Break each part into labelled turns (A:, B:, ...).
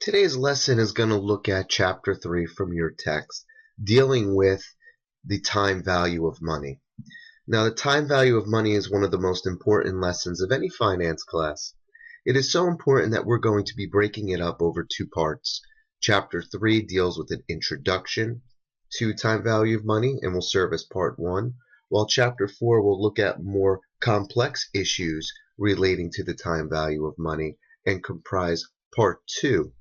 A: Today's lesson is going to look at Chapter 3 from your text, dealing with the time value of money. Now, the time value of money is one of the most important lessons of any finance class. It is so important that we're going to be breaking it up over two parts. Chapter 3 deals with an introduction to time value of money and will serve as part 1, while Chapter 4 will look at more complex issues relating to the time value of money and comprise part 2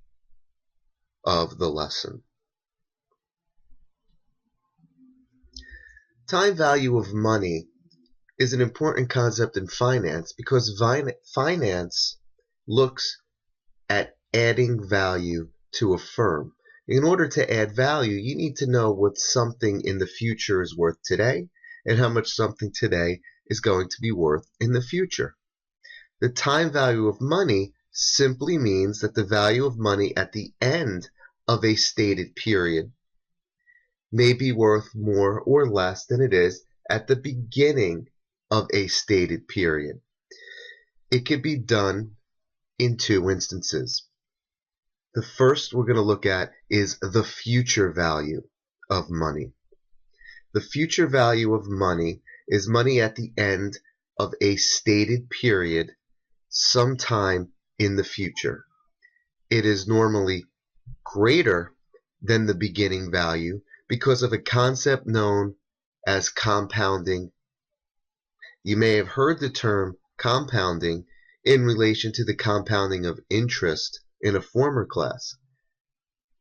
A: of the lesson. Time value of money is an important concept in finance because finance looks at adding value to a firm. In order to add value, you need to know what something in the future is worth today and how much something today is going to be worth in the future. The time value of money simply means that the value of money at the end of a stated period may be worth more or less than it is at the beginning of a stated period. It can be done in two instances. The first we're going to look at is the future value of money. The future value of money is money at the end of a stated period sometime in the future. It is normally greater than the beginning value because of a concept known as compounding. You may have heard the term compounding in relation to the compounding of interest in a former class.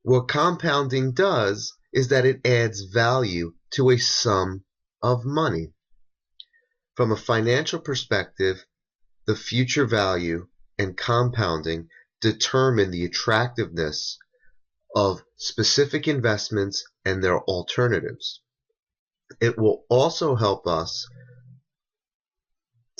A: What compounding does is that it adds value to a sum of money. From a financial perspective, the future value and compounding determine the attractiveness of specific investments and their alternatives. It will also help us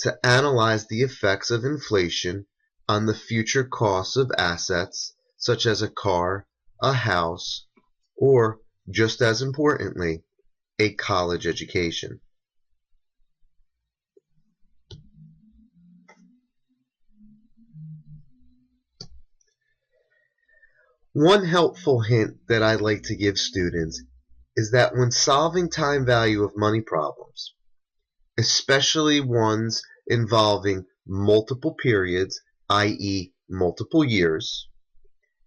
A: to analyze the effects of inflation on the future costs of assets such as a car, a house, or, just as importantly, a college education. One helpful hint that I like to give students is that when solving time value of money problems, especially ones involving multiple periods, i.e. multiple years,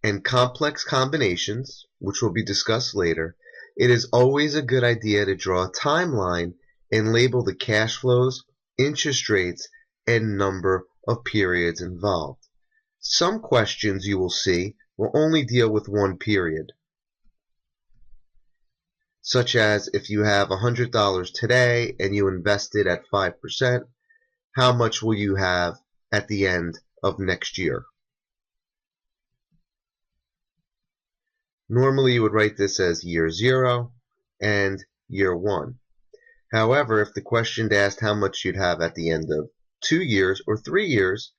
A: and complex combinations, which will be discussed later, it is always a good idea to draw a timeline and label the cash flows, interest rates, and number of periods involved. Some questions you will see will only deal with one period, such as if you have $100 today and you invest it at 5%, how much will you have at the end of next year? Normally you would write this as year 0 and year 1. However, if the question asked how much you'd have at the end of 2 years or 3 years,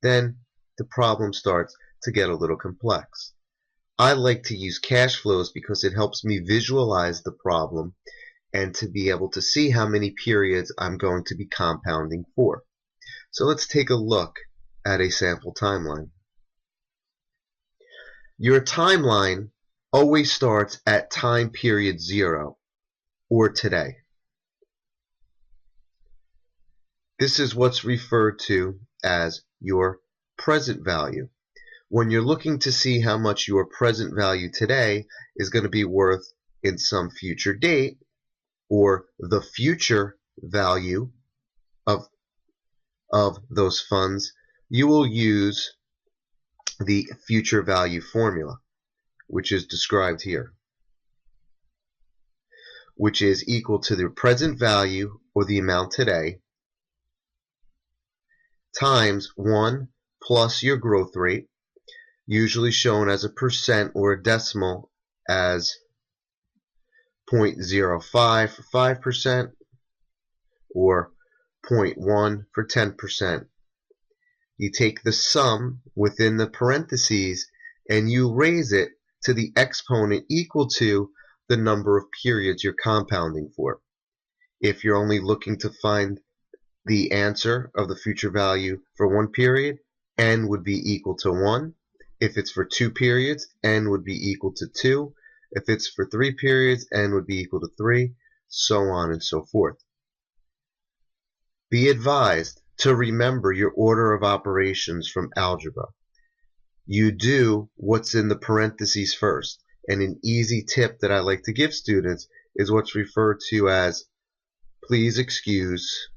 A: then the problem starts to get a little complex. I like to use cash flows because it helps me visualize the problem and to be able to see how many periods I'm going to be compounding for. So let's take a look at a sample timeline. Your timeline always starts at time period 0, or today. This is what's referred to as your present value. When you're looking to see how much your present value today is going to be worth in some future date, or the future value of those funds, you will use the future value formula, which is described here, which is equal to the present value, or the amount today, times 1 plus your growth rate, usually shown as a percent or a decimal as 0.05 for 5% or 0.1 for 10%. You take the sum within the parentheses and you raise it to the exponent equal to the number of periods you're compounding for. If you're only looking to find the answer of the future value for one period, n would be equal to 1. If it's for 2 periods, n would be equal to 2. If it's for 3 periods, n would be equal to 3, so on and so forth. Be advised to remember your order of operations from algebra. You do what's in the parentheses first. And an easy tip that I like to give students is what's referred to as, please excuse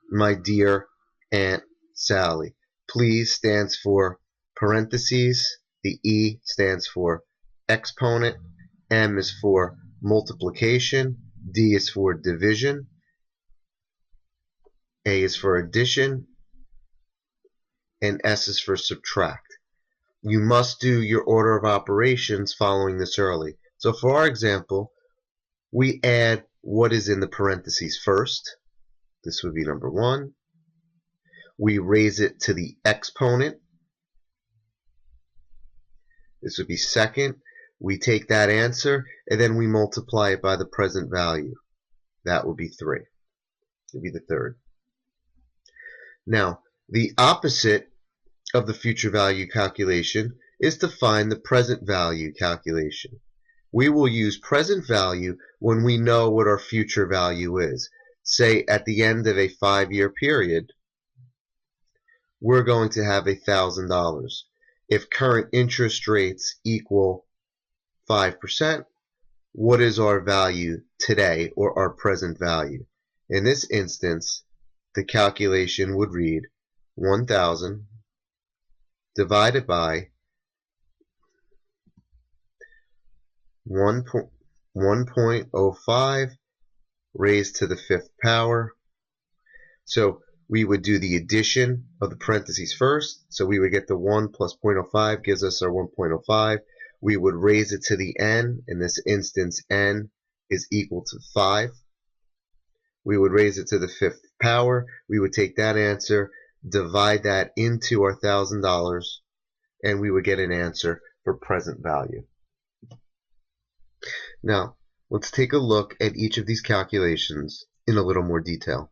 A: my dear Aunt Sally. Please stands for parentheses. The E stands for exponent. M is for multiplication. D is for division. A is for addition. And S is for subtract. You must do your order of operations following this early. So for our example, we add what is in the parentheses first. This would be number 1. We raise it to the exponent. This would be second. We take that answer and then we multiply it by the present value. That would be 3. It would be the third. Now, the opposite of the future value calculation is to find the present value calculation. We will use present value when we know what our future value is. Say at the end of a 5-year period, we're going to have $1,000. If current interest rates equal 5%, what is our value today, or our present value? In this instance, the calculation would read 1,000 divided by 1.05 raised to the 5th power. So we would do the addition of the parentheses first. So we would get the 1 plus 0.05 gives us our 1.05. We would raise it to the n. In this instance, n is equal to 5. We would raise it to the 5th power. We would take that answer, divide that into our $1,000, and we would get an answer for present value. Now, let's take a look at each of these calculations in a little more detail.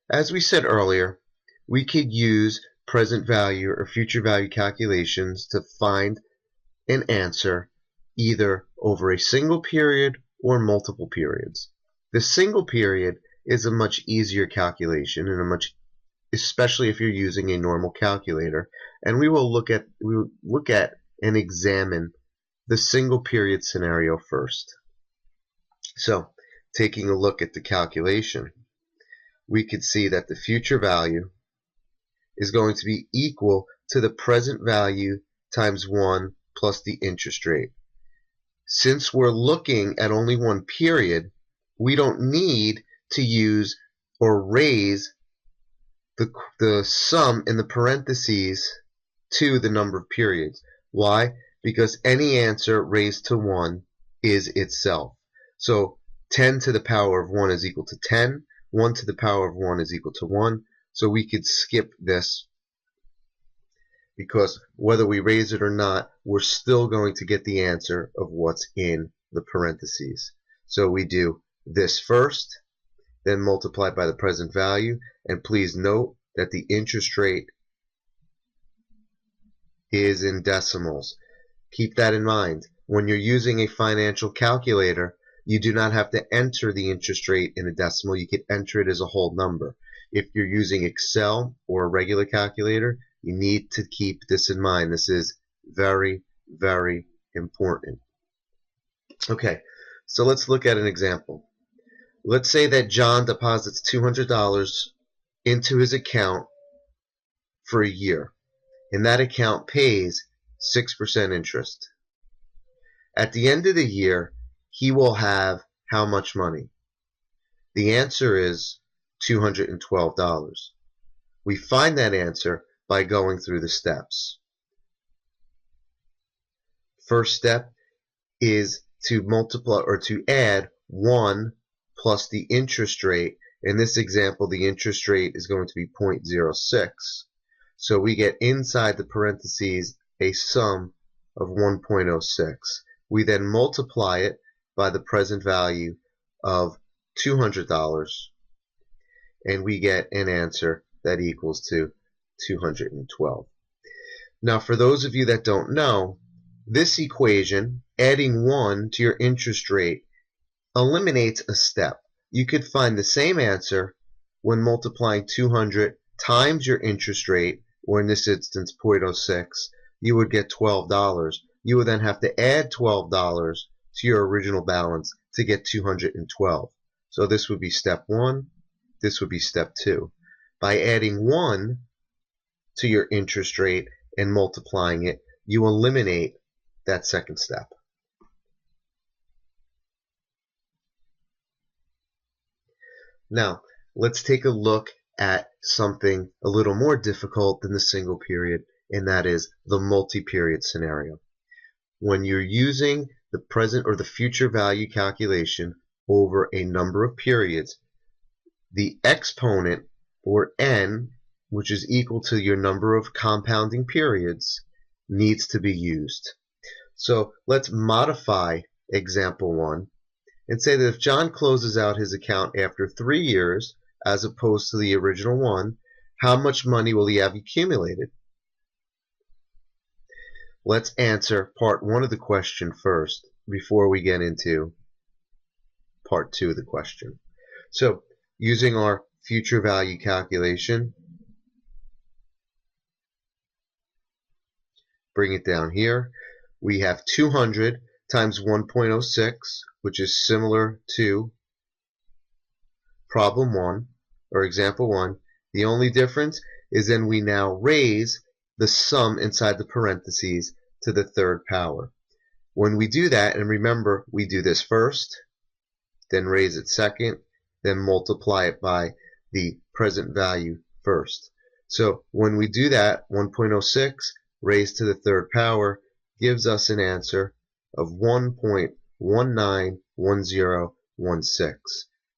A: As we said earlier, we could use present value or future value calculations to find an answer either over a single period or multiple periods. The single period is a much easier calculation and especially if you're using a normal calculator, and we will look at and examine the single period scenario first. So, taking a look at the calculation, we could see that the future value is going to be equal to the present value times 1 plus the interest rate. Since we're looking at only one period, we don't need to use or raise the sum in the parentheses to the number of periods. Why? Because any answer raised to 1 is itself. So 10 to the power of 1 is equal to 10. 1 to the power of 1 is equal to 1. So we could skip this, because whether we raise it or not, we're still going to get the answer of what's in the parentheses. So we do this first, then multiply by the present value, and please note that the interest rate is in decimals. Keep that in mind. When you're using a financial calculator, you do not have to enter the interest rate in a decimal. You can enter it as a whole number. If you're using Excel or a regular calculator, you need to keep this in mind. This is very, very important. Okay, so let's look at an example. Let's say that John deposits $200 into his account for a year, and that account pays 6% interest. At the end of the year, he will have how much money? The answer is $212. We find that answer by going through the steps. First step is to multiply or to add 1 plus the interest rate. In this example, the interest rate is going to be 0.06. So we get inside the parentheses a sum of 1.06. We then multiply it by the present value of $200, and we get an answer that equals to 212. Now, for those of you that don't know, this equation, adding 1 to your interest rate, eliminates a step. You could find the same answer when multiplying 200 times your interest rate, or in this instance 0.06, you would get $12. You would then have to add $12 to your original balance to get 212. So this would be step 1, this would be step 2. By adding 1 to your interest rate and multiplying it, you eliminate that second step. Now, let's take a look at something a little more difficult than the single period, and that is the multi-period scenario. When you're using the present or the future value calculation over a number of periods, the exponent, or n, which is equal to your number of compounding periods, needs to be used. So let's modify example 1 and say that if John closes out his account after 3 years, as opposed to the original one, how much money will he have accumulated? Let's answer part 1 of the question first before we get into part 2 of the question. So, using our future value calculation, bring it down here. We have 200 times 1.06, which is similar to problem 1, or example 1. The only difference is then we now raise the sum inside the parentheses to the third power. When we do that, and remember, we do this first, then raise it second, then multiply it by the present value first. So when we do that, 1.06 raised to the third power gives us an answer of 1.191016.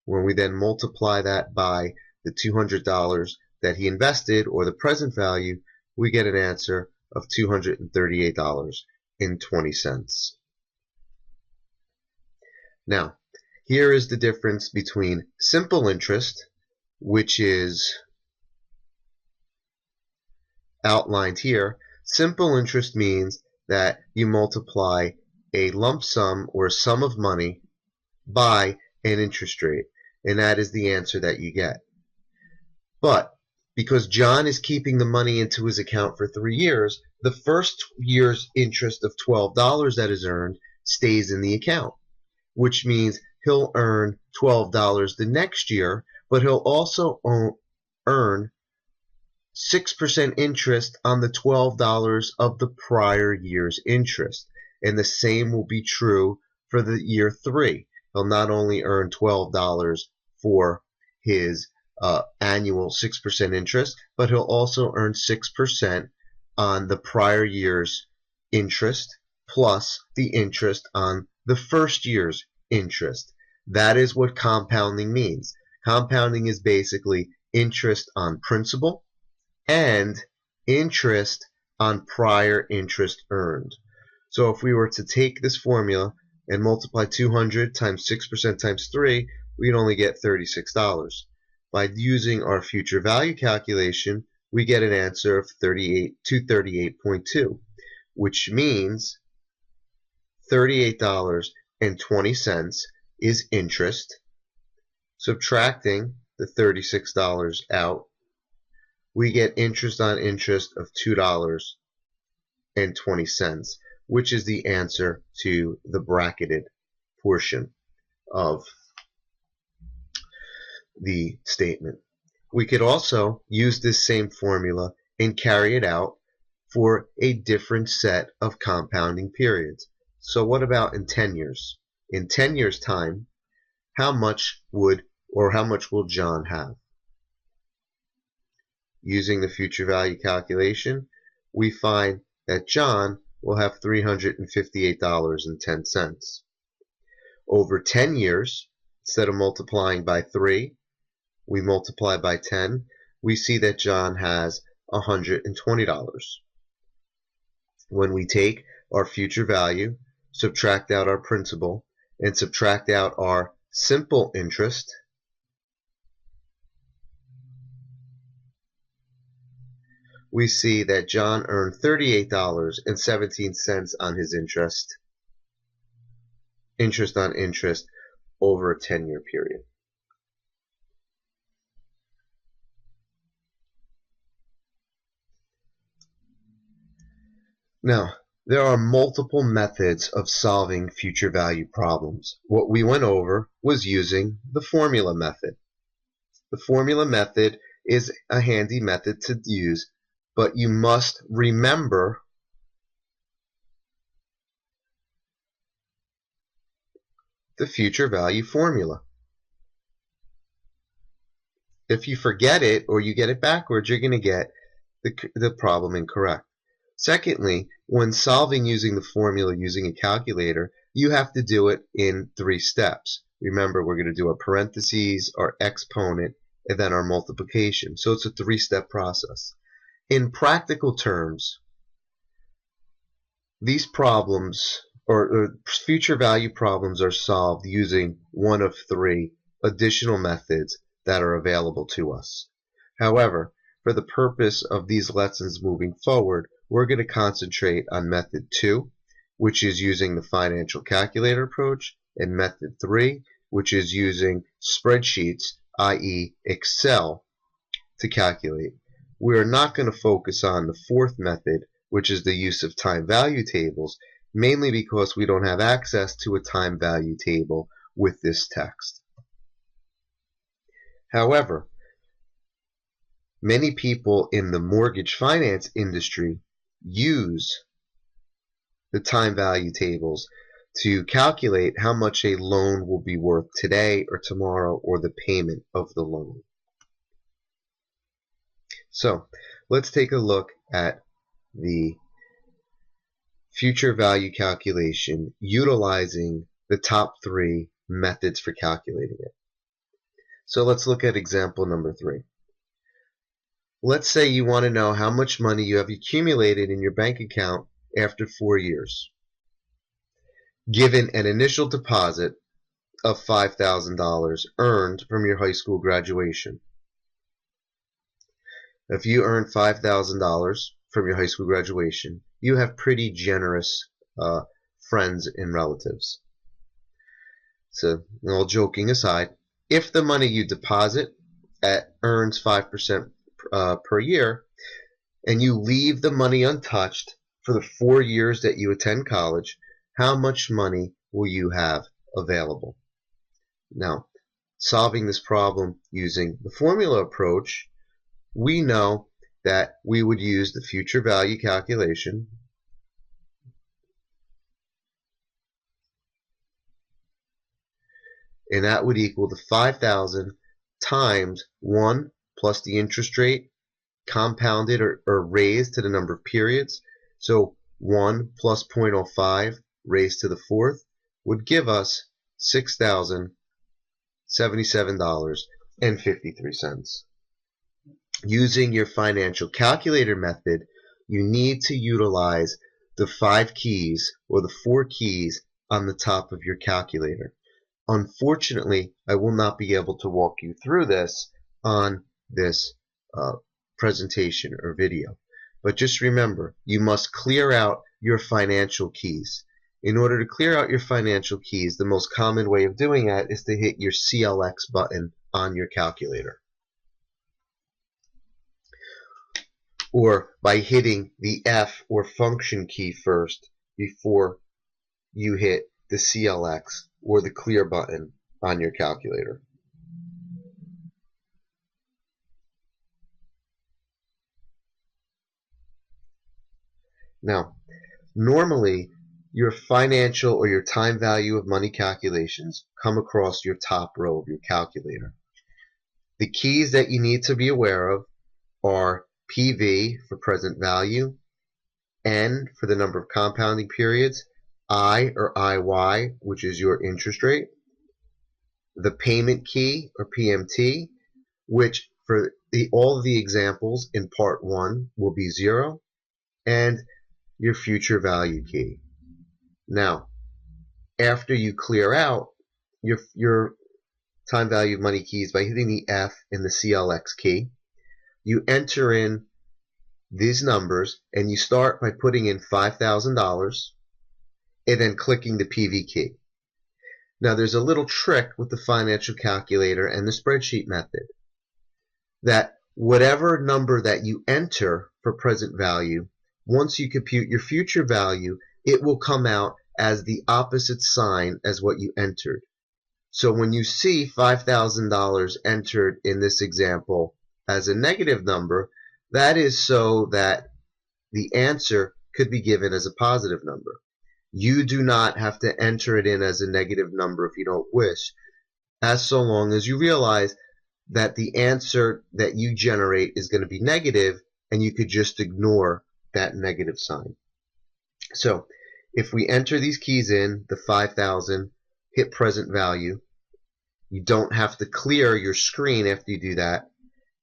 A: When we then multiply that by the $200 that he invested, or the present value, we get an answer of $238.20. Now, here is the difference between simple interest, which is outlined here. Simple interest means that you multiply a lump sum or a sum of money by an interest rate, and that is the answer that you get. But because John is keeping the money into his account for 3 years, the first year's interest of $12 that is earned stays in the account, which means he'll earn $12 the next year, but he'll also earn 6% interest on the $12 of the prior year's interest. And the same will be true for the year 3. He'll not only earn $12 for his annual 6% interest, but he'll also earn 6% on the prior year's interest plus the interest on the first year's interest. That is what compounding means. Compounding is basically interest on principal and interest on prior interest earned. So if we were to take this formula and multiply 200 times 6% times 3, we'd only get $36. By using our future value calculation, we get an answer of 238.2, which means $38.20 is interest. Subtracting the $36 out, we get interest on interest of $2.20, which is the answer to the bracketed portion of the statement. We could also use this same formula and carry it out for a different set of compounding periods. So what about in 10 years? In 10 years' time, how much will John have? Using the future value calculation, we find that John will have $358.10. Over 10 years, instead of multiplying by 3, we multiply by 10, we see that John has $120. When we take our future value, subtract out our principal, and subtract out our simple interest, we see that John earned $38.17 on his interest on interest over a 10-year period. Now, there are multiple methods of solving future value problems. What we went over was using the formula method. The formula method is a handy method to use, but you must remember the future value formula. If you forget it or you get it backwards, you're going to get the problem incorrect. Secondly, when solving using the formula using a calculator, you have to do it in 3 steps. Remember, we're going to do our parentheses, our exponent, and then our multiplication. So it's a 3-step process. In practical terms, these problems or future value problems are solved using one of 3 additional methods that are available to us. However, for the purpose of these lessons moving forward, we're going to concentrate on method 2, which is using the financial calculator approach, and method 3, which is using spreadsheets, i.e. Excel, to calculate. We are not going to focus on the 4th method, which is the use of time value tables, mainly because we don't have access to a time value table with this text. However, many people in the mortgage finance industry use the time value tables to calculate how much a loan will be worth today or tomorrow, or the payment of the loan. So let's take a look at the future value calculation utilizing the top 3 methods for calculating it. So let's look at example number 3. Let's say you want to know how much money you have accumulated in your bank account after 4 years, given an initial deposit of $5,000 earned from your high school graduation. If you earn $5,000 from your high school graduation, you have pretty generous friends and relatives. So, all joking aside, if the money you deposit earns 5% per year, and you leave the money untouched for the 4 years that you attend college, how much money will you have available? Now, solving this problem using the formula approach, we know that we would use the future value calculation, and that would equal the 5,000 times 1 plus the interest rate compounded or raised to the number of periods. So 1 plus 0.05 raised to the 4th would give us $6,077.53. Using your financial calculator method, you need to utilize the 5 keys or the 4 keys on the top of your calculator. Unfortunately, I will not be able to walk you through this on this presentation or video. But just remember, you must clear out your financial keys. In order to clear out your financial keys, the most common way of doing that is to hit your CLX button on your calculator, or by hitting the F or function key first before you hit the CLX or the clear button on your calculator. Now, normally your financial or your time value of money calculations come across your top row of your calculator. The keys that you need to be aware of are PV for present value, N for the number of compounding periods, I or IY, which is your interest rate, the payment key or PMT, which for all of the examples in part 1 will be 0, and your future value key. Now, after you clear out your time value of money keys by hitting the F in the CLX key. You enter in these numbers, and you start by putting in $5,000 and then clicking the PV key. Now there's a little trick with the financial calculator and the spreadsheet method, that whatever number that you enter for present value, once you compute your future value, it will come out as the opposite sign as what you entered. So when you see $5,000 entered in this example as a negative number, that is so that the answer could be given as a positive number. You do not have to enter it in as a negative number if you don't wish, as so long as you realize that the answer that you generate is going to be negative, and you could just ignore that negative sign. So if we enter these keys in, the 5,000, hit present value, you don't have to clear your screen after you do that.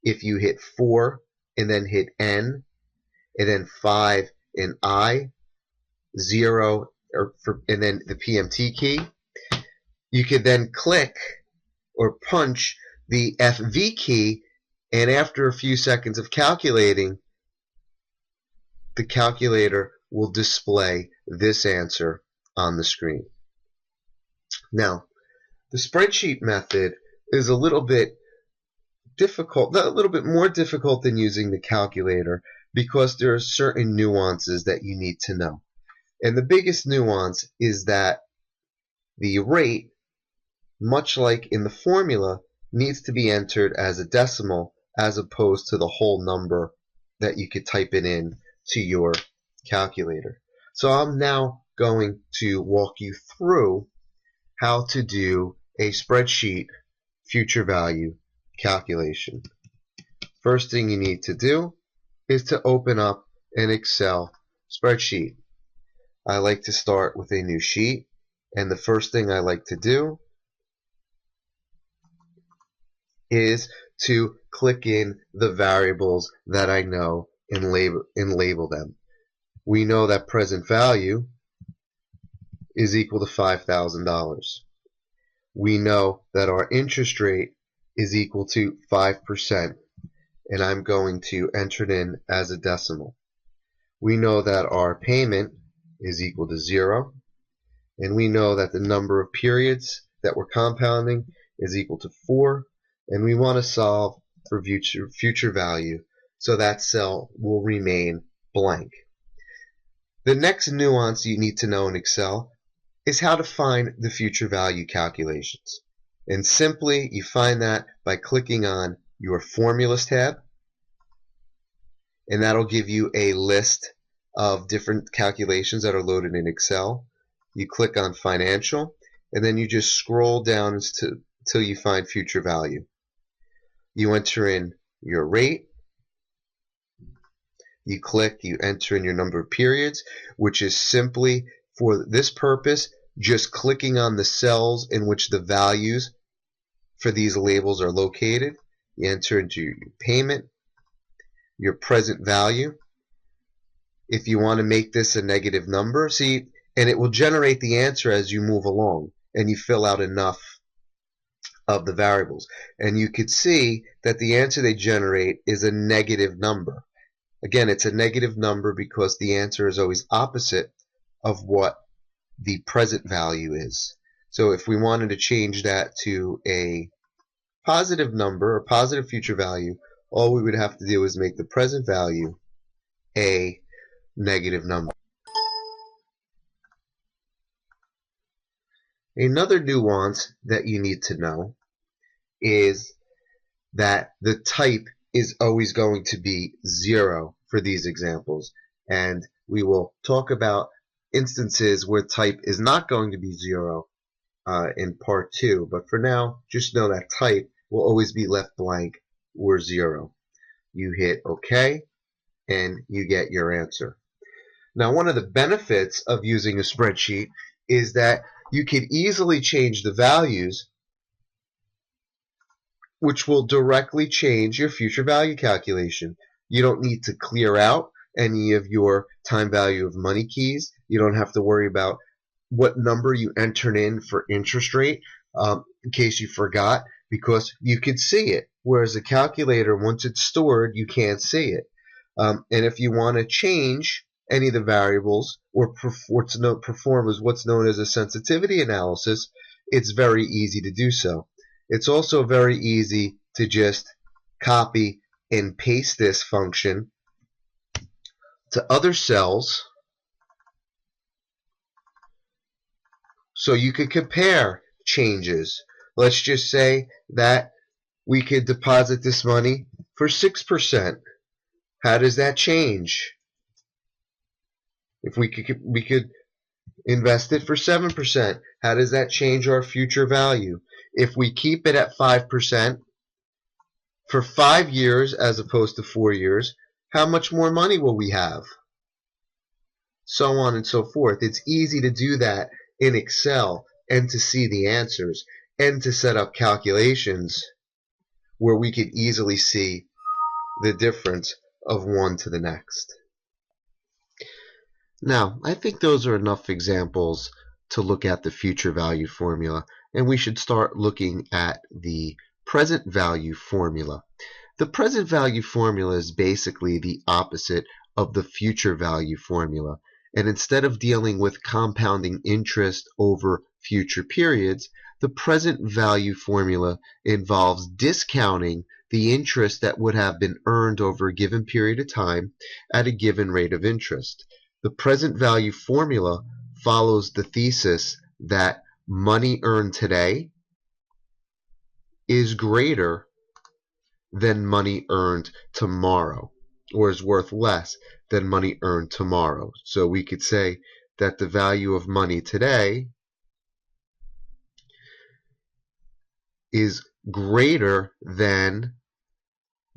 A: If you hit 4 and then hit N, and then 5 and I, 0, and then the PMT key, you could then click or punch the FV key, and after a few seconds of calculating, the calculator will display this answer on the screen. Now, the spreadsheet method is a little bit difficult, a little bit more difficult than using the calculator, because there are certain nuances that you need to know. And the biggest nuance is that the rate, much like in the formula, needs to be entered as a decimal as opposed to the whole number that you could type it in to your calculator. So I'm now going to walk you through how to do a spreadsheet future value calculation. First thing you need to do is to open up an Excel spreadsheet. I like to start with a new sheet, and the first thing I like to do is to click in the variables that I know and label them. We know that present value is equal to $5,000. We know that our interest rate is equal to 5%, and I'm going to enter it in as a decimal. We know that our payment is equal to 0, and we know that the number of periods that we're compounding is equal to 4, and we want to solve for future value, so that cell will remain blank. The next nuance you need to know in Excel is how to find the future value calculations. And simply you find that by clicking on your Formulas tab, and that'll give you a list of different calculations that are loaded in Excel. You click on Financial, and then you just scroll down until you find future value. You enter in your rate. You enter in your number of periods, which is simply, for this purpose, just clicking on the cells in which the values for these labels are located. You enter into your payment, your present value. If you want to make this a negative number, see, and it will generate the answer as you move along and you fill out enough of the variables. And you could see that the answer they generate is a negative number. Again, it's a negative number because the answer is always opposite of what the present value is. So if we wanted to change that to a positive number, a positive future value, all we would have to do is make the present value a negative number. Another nuance that you need to know is that the type is always going to be 0 for these examples, and we will talk about instances where type is not going to be 0 in part 2, but for now just know that type will always be left blank or 0. You hit OK and you get your answer. Now, one of the benefits of using a spreadsheet is that you can easily change the values, which will directly change your future value calculation. You don't need to clear out any of your time value of money keys. You don't have to worry about what number you entered in for interest rate. in case you forgot, because you could see it. Whereas a calculator, once it's stored, you can't see it. And if you want to change any of the variables or perform as what's known as a sensitivity analysis, it's very easy to do so. It's also very easy to just copy and paste this function to other cells so you could compare changes. Let's just say that we could deposit this money for 6%. How does that change? If we could invest it for 7%, how does that change our future value? If we keep it at 5% for 5 years as opposed to 4 years, how much more money will we have? So on and so forth. It's easy to do that in Excel and to see the answers and to set up calculations where we could easily see the difference of one to the next. Now, I think those are enough examples to look at the future value formula, and we should start looking at the present value formula. The present value formula is basically the opposite of the future value formula, and instead of dealing with compounding interest over future periods, the present value formula involves discounting the interest that would have been earned over a given period of time at a given rate of interest. The present value formula follows the thesis that money earned today is greater than money earned tomorrow, or is worth less than money earned tomorrow. So we could say that the value of money today is greater than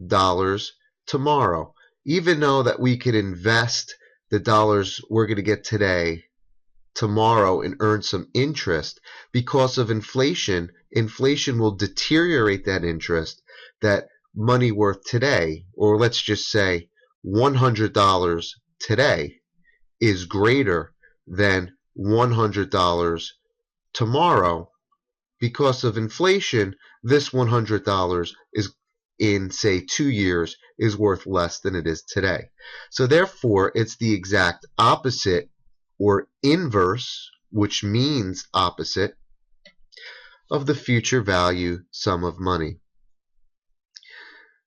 A: dollars tomorrow, even though that we could invest the dollars we're going to get today tomorrow and earn some interest. Because of inflation, inflation will deteriorate that interest. That money worth today, or let's just say $100 today, is greater than $100 tomorrow. Because of inflation, this $100 is in, say, 2 years is worth less than it is today. So therefore, it's the exact opposite, or inverse, which means opposite, of the future value sum of money.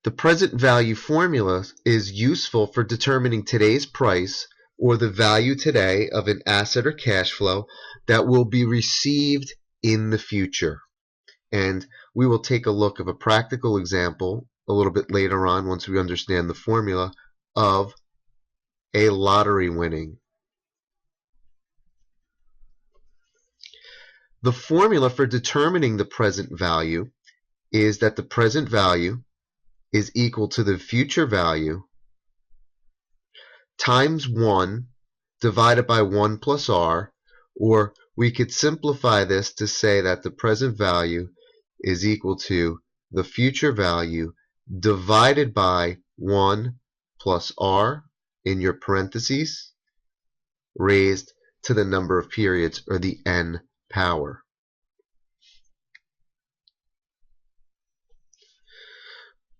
A: The present value formula is useful for determining today's price, or the value today of an asset or cash flow that will be received in the future. And we will take a look of a practical example a little bit later on once we understand the formula of a lottery winning. The formula for determining the present value is that the present value is equal to the future value times 1 divided by 1 plus r, or we could simplify this to say that the present value is equal to the future value divided by 1 plus r in your parentheses raised to the number of periods, or the n power.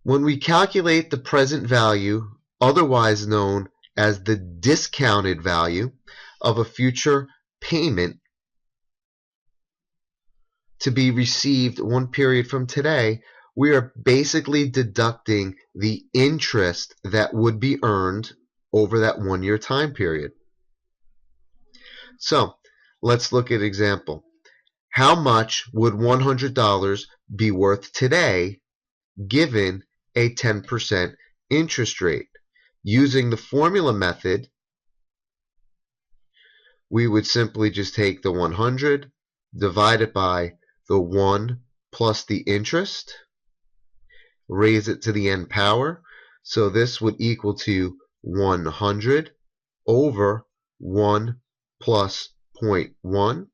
A: When we calculate the present value, otherwise known as the discounted value of a future payment to be received 1 period from today, we are basically deducting the interest that would be earned over that 1 year time period. So let's look at an example. How much would $100 be worth today given a 10% interest rate? Using the formula method, we would simply just take the 100 divided by the 1 plus the interest, raise it to the n power. So this would equal to 100 over 1 plus 0.1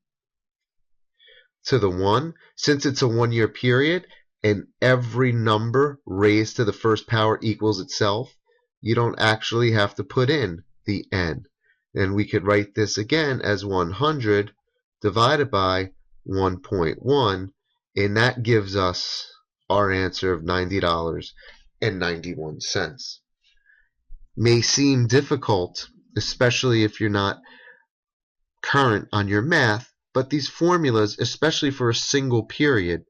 A: to the 1. Since it's a 1 year period and every number raised to the first power equals itself, you don't actually have to put in the n. And we could write this again as 100 divided by 1.1 And that gives us our answer of $90.91. May seem difficult, especially if you're not current on your math, but these formulas, especially for a single period,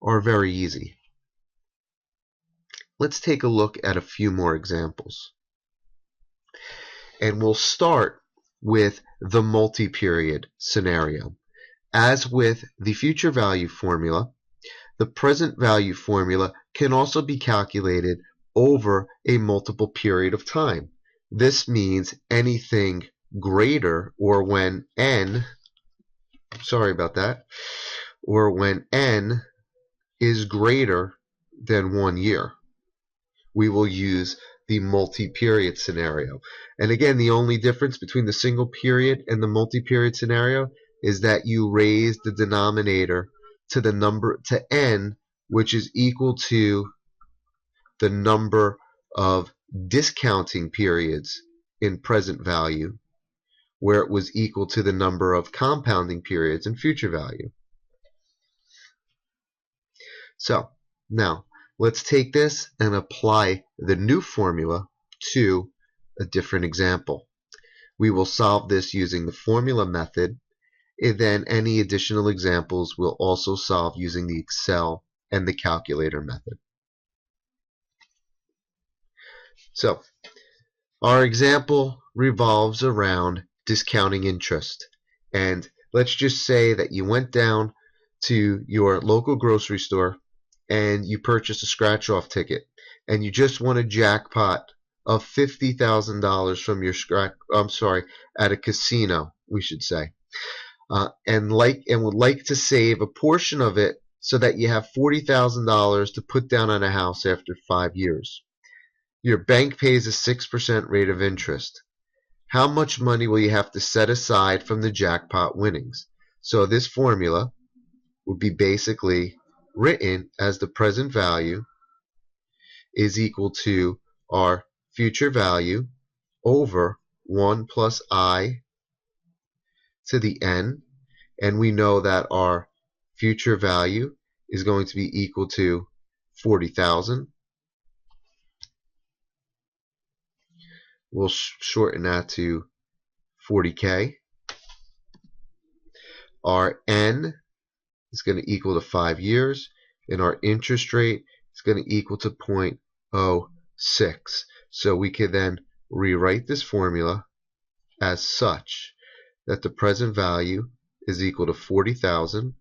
A: are very easy. Let's take a look at a few more examples. And we'll start with the multi-period scenario. As with the future value formula, the present value formula can also be calculated over a multiple period of time. This means anything greater, or when n, or when n is greater than 1 year. We will use the multi-period scenario. And again, the only difference between the single period and the multi-period scenario is that you raise the denominator to the number to n, which is equal to the number of discounting periods in present value, where it was equal to the number of compounding periods in future value. So now let's take this and apply the new formula to a different example. We will solve this using the formula method, and then any additional examples we'll also solve using the Excel and the calculator method. So our example revolves around discounting interest. And let's just say that you went down to your local grocery store and you purchased a scratch-off ticket, and you just won a jackpot of $50,000 from your at a casino, we should say, and would like to save a portion of it so that you have $40,000 to put down on a house after 5 years. Your bank pays a 6% rate of interest. How much money will you have to set aside from the jackpot winnings? So this formula would be basically written as the present value is equal to our future value over 1 plus I to the n, and we know that our future value is going to be equal to 40,000. We'll shorten that to 40K. Our n is going to equal to 5 years, and our interest rate is going to equal to 0.06. So we can then rewrite this formula as such that the present value is equal to 40,000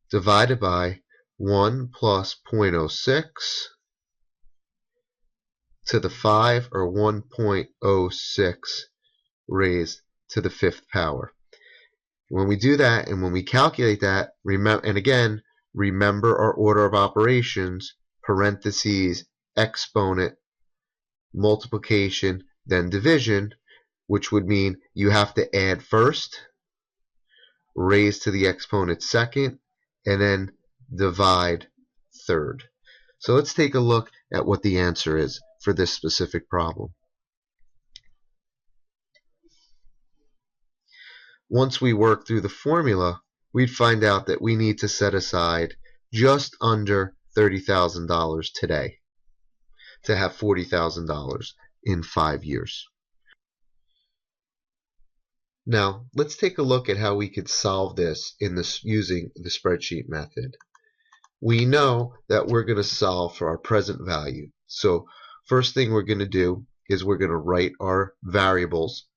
A: divided by 1 plus 0.06 to the 5, or 1.06 raised to the 5th power. When we do that and when we calculate that, remember our order of operations, parentheses, exponent, multiplication, then division, which would mean you have to add first, raise to the exponent second, and then divide third. So let's take a look at what the answer is for this specific problem. Once we work through the formula, we'd find out that we need to set aside just under $30,000 today to have $40,000 in 5 years. Now, let's take a look at how we could solve this using the spreadsheet method. We know that we're going to solve for our present value. So first thing we're going to do is we're going to write our variables,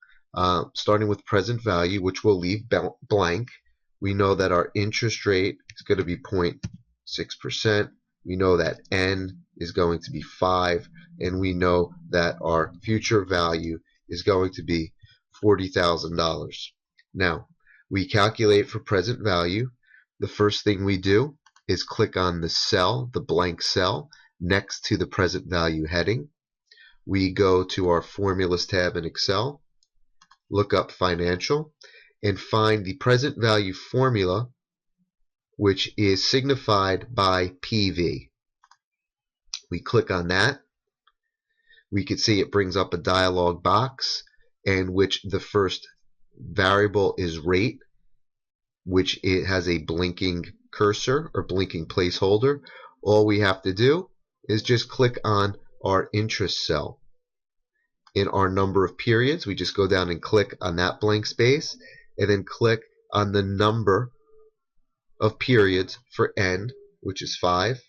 A: starting with present value, which we'll leave blank. We know that our interest rate is going to be 0.6%. We know that n is going to be 5, and we know that our future value is going to be $40,000. Now, we calculate for present value. The first thing we do is click on the cell, the blank cell, next to the present value heading. We go to our formulas tab in Excel, look up financial, and find the present value formula, which is signified by PV. We click on that. We can see it brings up a dialog box in which the first variable is rate, which it has a blinking cursor or blinking placeholder, all we have to do is just click on our interest cell. In our number of periods, we just go down and click on that blank space and then click on the number of periods for N, which is 5.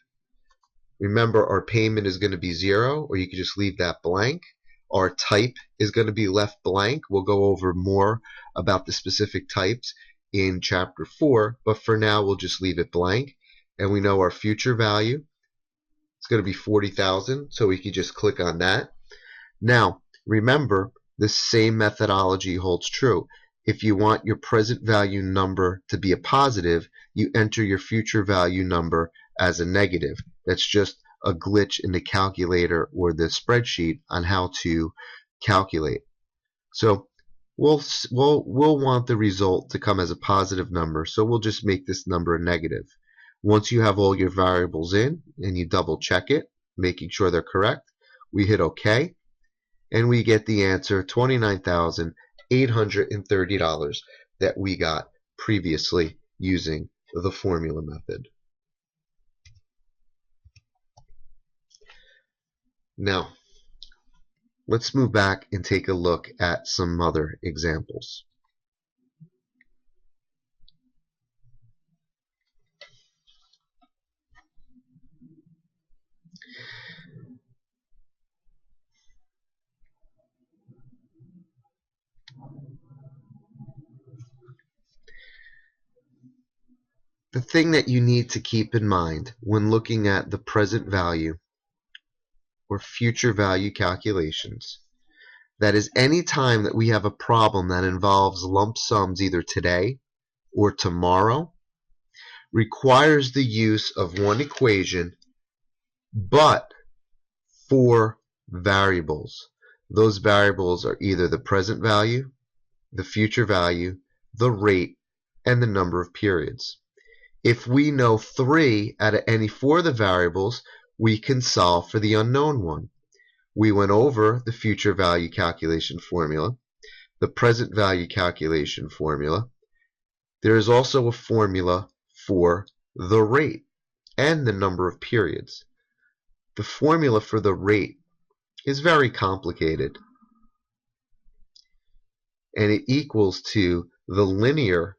A: Remember, our payment is going to be 0, or you can just leave that blank. Our type is going to be left blank. We'll go over more about the specific types in Chapter 4, but for now, we'll just leave it blank. And we know our future value is going to be 40,000, so we can just click on that. Now, remember, the same methodology holds true. If you want your present value number to be a positive, you enter your future value number as a negative. That's just a glitch in the calculator or the spreadsheet on how to calculate. So we'll want the result to come as a positive number, so we'll just make this number a negative. Once you have all your variables in and you double check it, making sure they're correct, we hit OK, and we get the answer, $29,830 that we got previously using the formula method. Now, let's move back and take a look at some other examples. The thing that you need to keep in mind when looking at the present value or future value calculations, that is any time that we have a problem that involves lump sums either today or tomorrow, requires the use of one equation but 4 variables. Those variables are either the present value, the future value, the rate, and the number of periods. If we know 3 out of any 4 of the variables, we can solve for the unknown one. We went over the future value calculation formula, the present value calculation formula. There is also a formula for the rate and the number of periods. The formula for the rate is very complicated, and it equals to the linear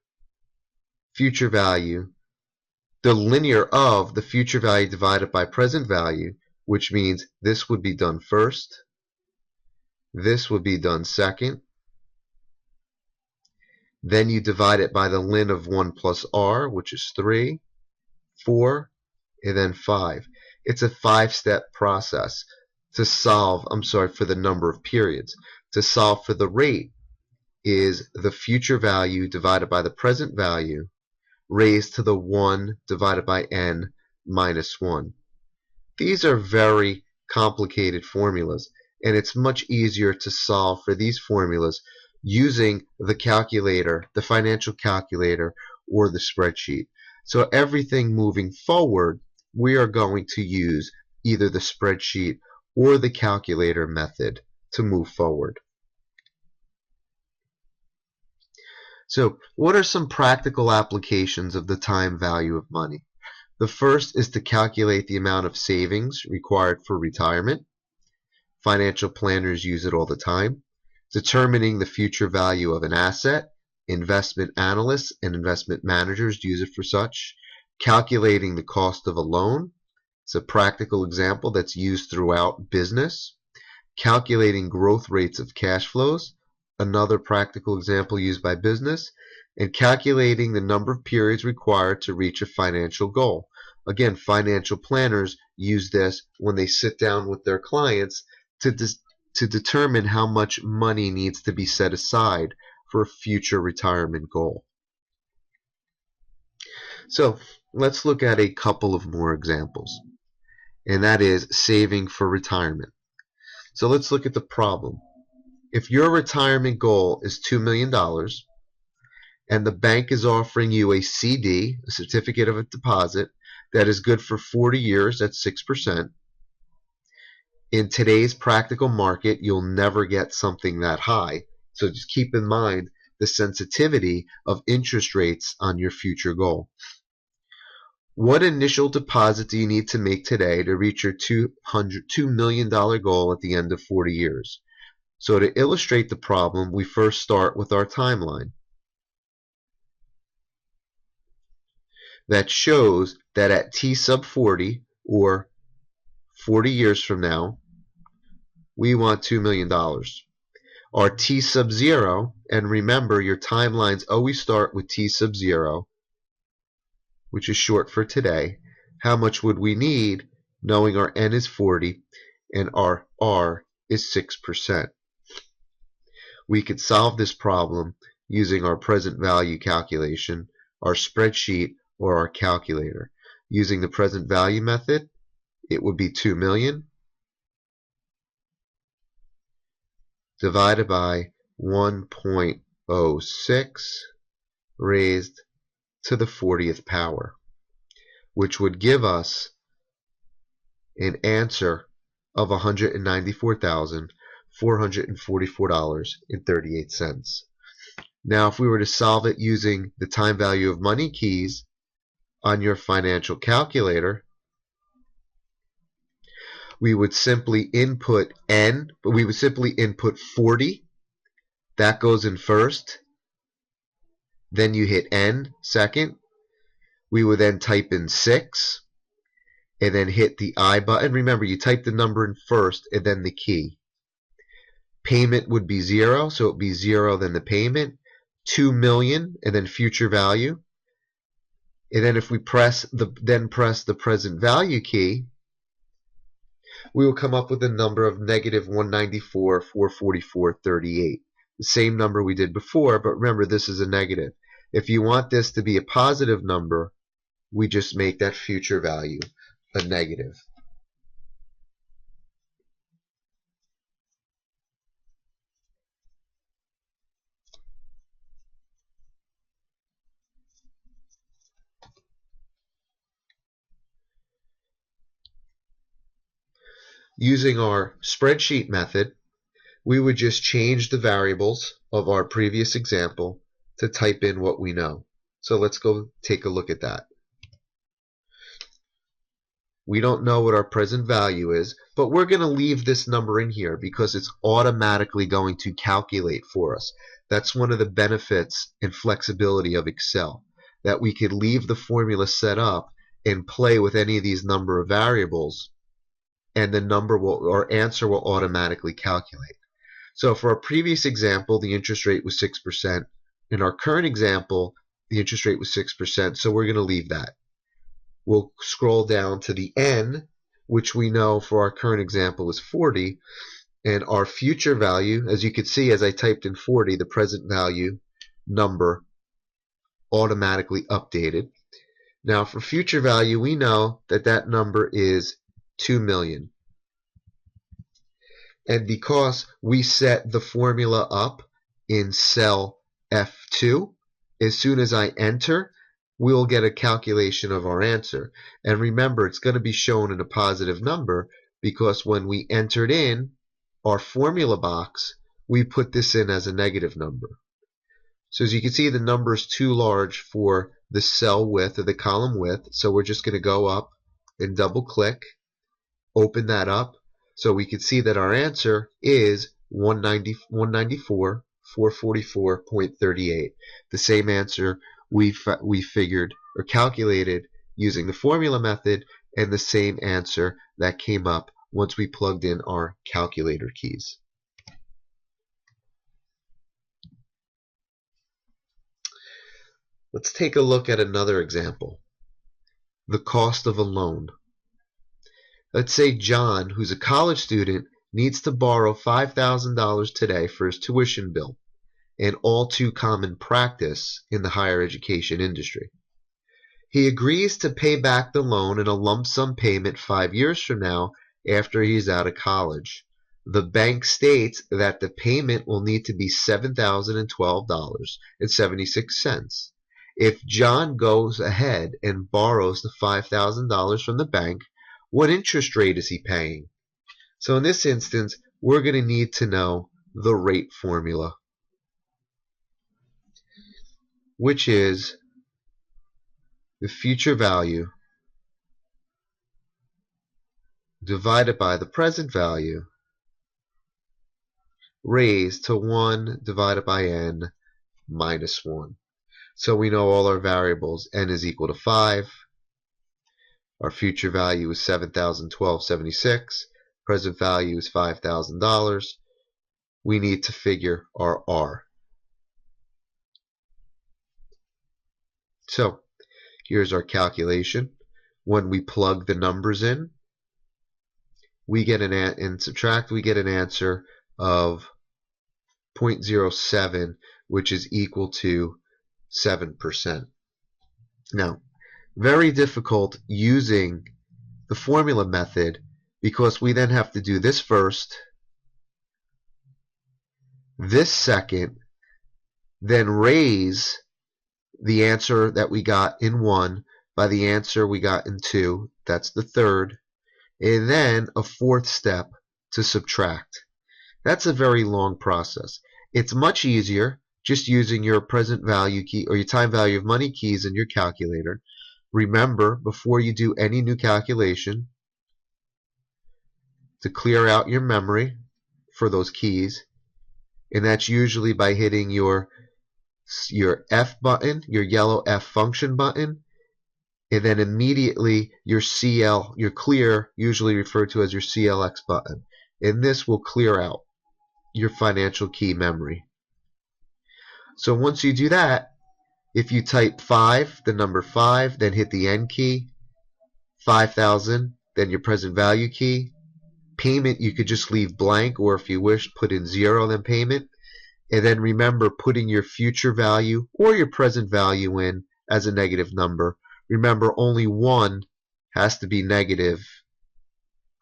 A: future value, the linear of the future value divided by present value, which means this would be done first, this would be done second, then you divide it by the ln of 1 plus r, which is 3, 4, and then 5. It's a 5-step process to solve, for the number of periods. To solve for the rate is the future value divided by the present value raised to the 1 divided by n minus 1. These are very complicated formulas, and it's much easier to solve for these formulas using the calculator, the financial calculator, or the spreadsheet. So everything moving forward, we are going to use either the spreadsheet or the calculator method to move forward. So what are some practical applications of the time value of money? The first is to calculate the amount of savings required for retirement. Financial planners use it all the time. Determining the future value of an asset. Investment analysts and investment managers use it for such. Calculating the cost of a loan. It's a practical example that's used throughout business. Calculating growth rates of cash flows. Another practical example used by business, and calculating the number of periods required to reach a financial goal. Again, financial planners use this when they sit down with their clients to determine how much money needs to be set aside for a future retirement goal. So let's look at a couple of more examples, and that is saving for retirement. So let's look at the problem. If your retirement goal is $2 million and the bank is offering you a CD, a certificate of a deposit, that is good for 40 years at 6%, in today's practical market, you'll never get something that high. So just keep in mind the sensitivity of interest rates on your future goal. What initial deposit do you need to make today to reach your $2 million goal at the end of 40 years? So to illustrate the problem, we first start with our timeline that shows that at T sub 40, or 40 years from now, we want $2 million. Our T sub 0, and remember your timelines always start with T sub 0, which is short for today. How much would we need knowing our N is 40 and our R is 6%? We could solve this problem using our present value calculation, our spreadsheet, or our calculator. Using the present value method, it would be 2 million divided by 1.06 raised to the 40th power, which would give us an answer of $194,444.38. Now, if we were to solve it using the time value of money keys on your financial calculator, we would simply input N, but we would simply input 40. That goes in first. Then you hit N second. We would then type in 6 and then hit the I button. Remember, you type the number in first and then the key. Payment would be 0, so it would be 0 then the payment. 2 million and then future value. And then if we press the present value key, we will come up with a number of negative 194,444.38. The same number we did before, but remember this is a negative. If you want this to be a positive number, we just make that future value a negative. Using our spreadsheet method, we would just change the variables of our previous example to type in what we know. So let's go take a look at that. We don't know what our present value is, but we're going to leave this number in here because it's automatically going to calculate for us. That's one of the benefits and flexibility of Excel, that we could leave the formula set up and play with any of these number of variables, and the our answer will automatically calculate. So for our previous example, the interest rate was 6%. In our current example, the interest rate was 6%, so we're going to leave that. We'll scroll down to the N, which we know for our current example is 40, and our future value, as you can see as I typed in 40, the present value number automatically updated. Now for future value, we know that that number is 2 million. And because we set the formula up in cell F2, as soon as I enter, we'll get a calculation of our answer. And remember, it's going to be shown in a positive number because when we entered in our formula box, we put this in as a negative number. So as you can see, the number is too large for the cell width or the column width, so we're just going to go up and double click, open that up, so we can see that our answer is 194,444.38. The same answer we figured or calculated using the formula method, and the same answer that came up once we plugged in our calculator keys. Let's take a look at another example. The cost of a loan. Let's say John, who's a college student, needs to borrow $5,000 today for his tuition bill, an all too common practice in the higher education industry. He agrees to pay back the loan in a lump sum payment 5 years from now after he's out of college. The bank states that the payment will need to be $7,012.76. If John goes ahead and borrows the $5,000 from the bank, what interest rate is he paying? So in this instance, we're going to need to know the rate formula, which is the future value divided by the present value raised to 1 divided by n minus 1. So we know all our variables. N is equal to 5. Our future value is $7,012.76. Present value is $5,000. We need to figure our R. So here's our calculation. When we plug the numbers in, we get and subtract, we get an answer of 0.07, which is equal to 7%. Now, very difficult using the formula method because we then have to do this first, this second, then raise the answer that we got in 1 by the answer we got in 2, that's the third, and then a fourth step to subtract. That's a very long process. It's much easier just using your present value key or your time value of money keys in your calculator. Remember, before you do any new calculation, to clear out your memory for those keys, and that's usually by hitting your F button, your yellow F function button, and then immediately your CL, your clear, usually referred to as your CLX button. And this will clear out your financial key memory. So once you do that, if you type 5, the number 5, then hit the N key, 5,000, then your present value key. Payment, you could just leave blank, or if you wish, put in 0, then payment. And then remember putting your future value or your present value in as a negative number. Remember, only one has to be negative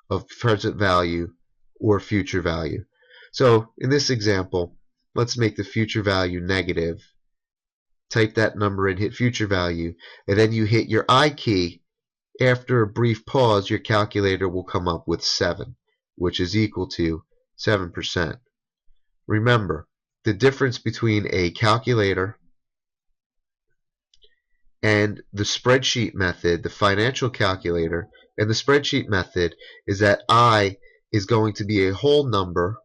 A: of present value or future value. So in this example, let's make the future value negative. Type that number in, hit future value, and then you hit your I key. After a brief pause, your calculator will come up with 7, which is equal to 7%. Remember, the difference between a calculator and the spreadsheet method, the financial calculator, and the spreadsheet method is that I is going to be a whole number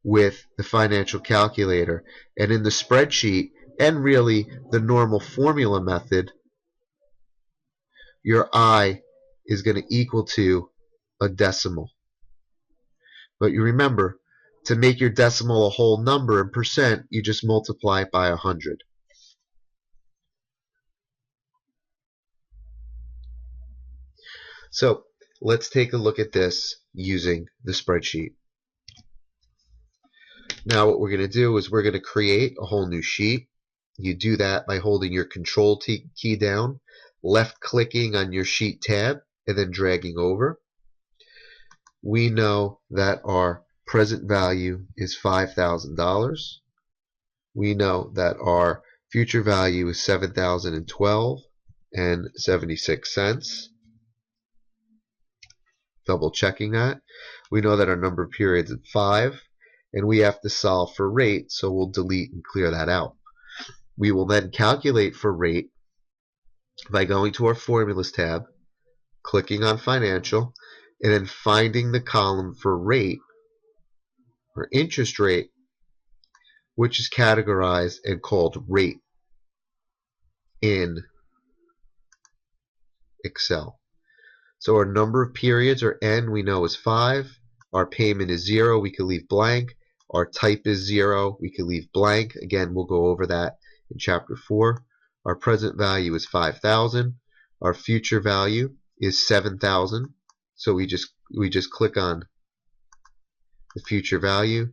A: with the financial calculator. And in the spreadsheet, and really the normal formula method, your I is going to equal to a decimal. But you remember, to make your decimal a whole number in percent, you just multiply it by 100. So let's take a look at this using the spreadsheet. Now what we're going to do is we're going to create a whole new sheet. You do that by holding your Control key down, left clicking on your sheet tab, and then dragging over. We know that our present value is $5,000. We know that our future value is $7,012.76. Double checking that. We know that our number of periods is 5, and we have to solve for rate, so we'll delete and clear that out. We will then calculate for rate by going to our Formulas tab, clicking on Financial, and then finding the column for rate, or interest rate, which is categorized and called rate in Excel. So our number of periods, or N, we know is 5. Our payment is 0. We can leave blank. Our type is 0. We can leave blank. Again, we'll go over that in Chapter 4. Our present value is 5,000. Our future value is 7,000. So we just click on the future value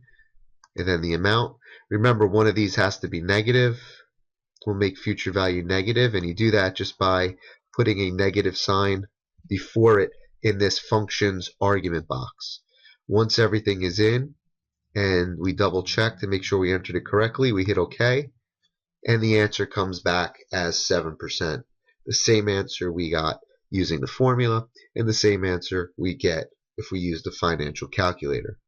A: and then the amount. Remember, one of these has to be negative. We'll make future value negative, and you do that just by putting a negative sign before it in this function's argument box. Once everything is in and we double check to make sure we entered it correctly, we hit OK, and the answer comes back as 7%. The same answer we got using the formula and the same answer we get if we use the financial calculator.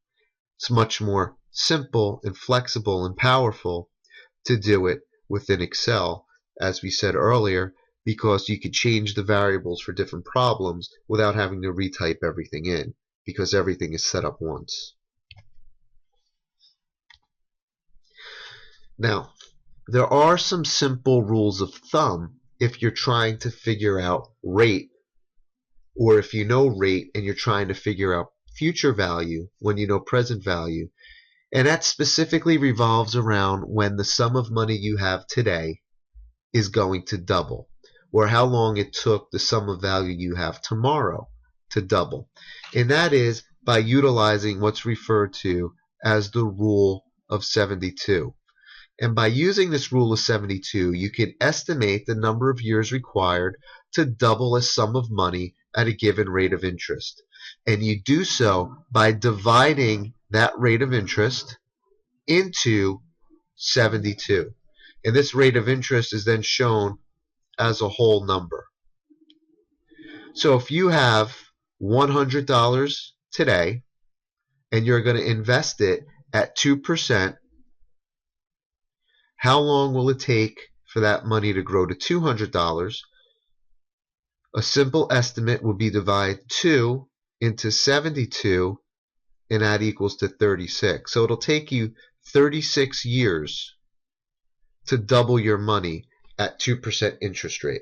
A: It's much more simple and flexible and powerful to do it within Excel. As we said earlier, because you could change the variables for different problems without having to retype everything in, because everything is set up once. Now, there are some simple rules of thumb if you're trying to figure out rate, or if you know rate and you're trying to figure out future value when you know present value. And that specifically revolves around when the sum of money you have today is going to double, or how long it took the sum of value you have tomorrow to double. And that is by utilizing what's referred to as the rule of 72. And by using this rule of 72, you can estimate the number of years required to double a sum of money at a given rate of interest. And you do so by dividing that rate of interest into 72. And this rate of interest is then shown as a whole number. So if you have $100 today and you're going to invest it at 2%, how long will it take for that money to grow to $200? A simple estimate would be divide 2 into 72, and that equals to 36. So it'll take you 36 years to double your money at 2% interest rate.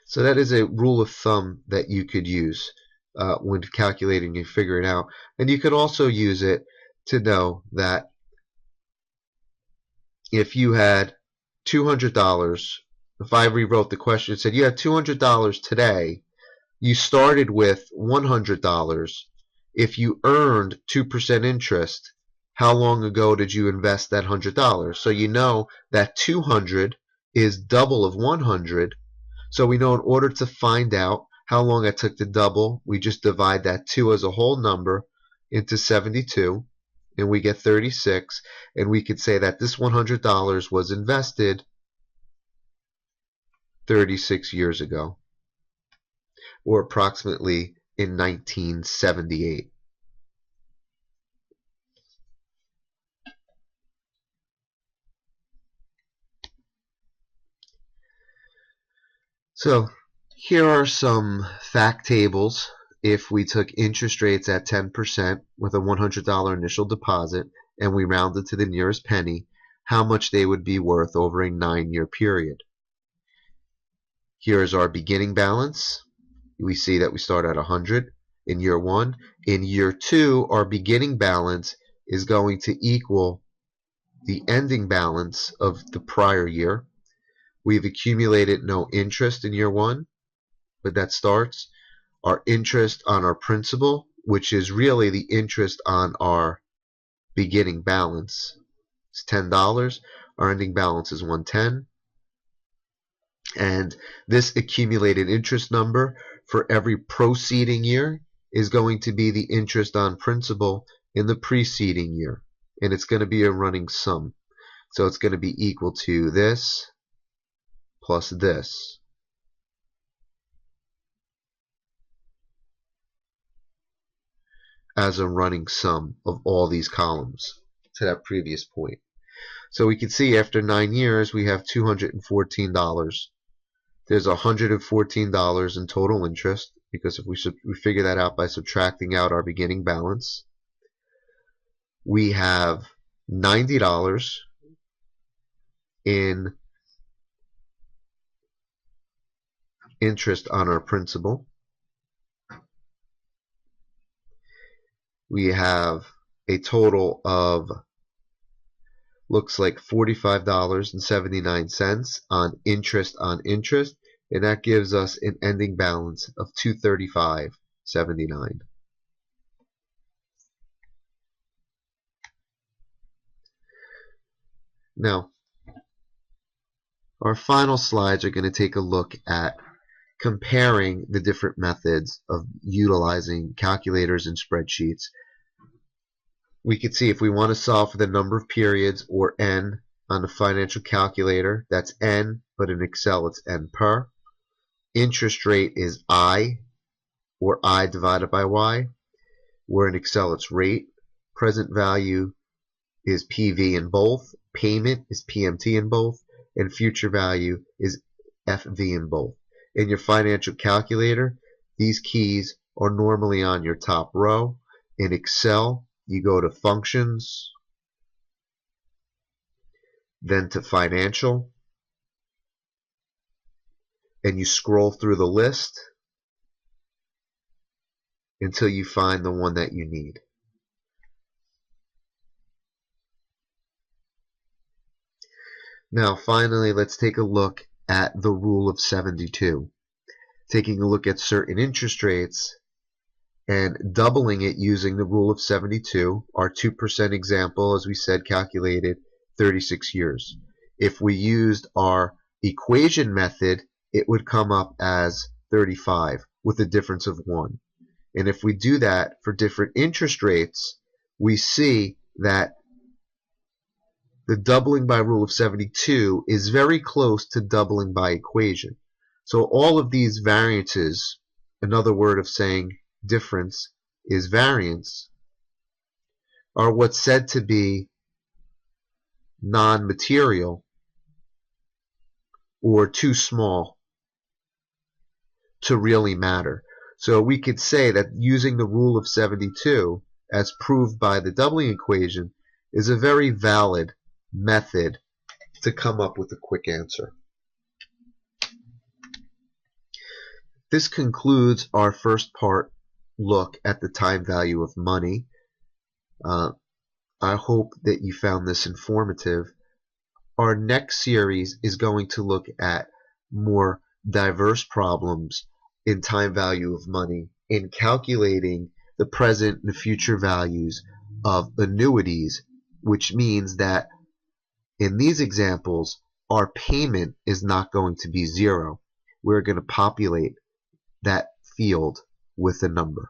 A: So that is a rule of thumb that you could use when calculating and figuring out. And you could also use it to know that if you had $200, if I rewrote the question and said you had $200 today, you started with $100. If you earned 2% interest, how long ago did you invest that $100? So you know that 200 is double of 100. So we know in order to find out how long it took to double, we just divide that 2 as a whole number into 72, and we get 36. And we could say that this $100 was invested 36 years ago, or approximately in 1978. So here are some fact tables. If we took interest rates at 10% with a $100 initial deposit and we rounded to the nearest penny, how much they would be worth over a 9-year period. Here is our beginning balance. We see that we start at 100 in year 1. In year 2, our beginning balance is going to equal the ending balance of the prior year. We've accumulated no interest in year 1, but that starts our interest on our principal, which is really the interest on our beginning balance. It's $10. Our ending balance is $110. And this accumulated interest number for every preceding year is going to be the interest on principal in the preceding year. And it's going to be a running sum. So it's going to be equal to this plus this. As a running sum of all these columns to that previous point. So we can see after 9 years we have $214. There's $114 in total interest, because if we figure that out by subtracting out our beginning balance. We have $90 in interest on our principal. We have a total of, looks like $45.79 on interest, and that gives us an ending balance of $235.79. Now, our final slides are going to take a look at comparing the different methods of utilizing calculators and spreadsheets. We can see if we want to solve for the number of periods, or N, on the financial calculator, that's N, but in Excel it's N per. Interest rate is I, or I divided by Y, where in Excel it's rate. Present value is PV in both, payment is PMT in both, and future value is FV in both. In your financial calculator, these keys are normally on your top row. In Excel, you go to Functions, then to Financial, and you scroll through the list until you find the one that you need. Now, finally, let's take a look at the rule of 72. Taking a look at certain interest rates and doubling it using the rule of 72. Our 2% example, as we said, calculated 36 years. If we used our equation method, it would come up as 35 with a difference of 1. And if we do that for different interest rates, we see that the doubling by rule of 72 is very close to doubling by equation. So all of these variances, another word of saying difference is variance, are what's said to be non-material or too small to really matter. So we could say that using the rule of 72 as proved by the doubling equation is a very valid method to come up with a quick answer. This concludes our first part look at the time value of money. I hope that you found this informative. Our next series is going to look at more diverse problems in time value of money in calculating the present and future values of annuities, which means that in these examples, our payment is not going to be 0. We're going to populate that field with a number.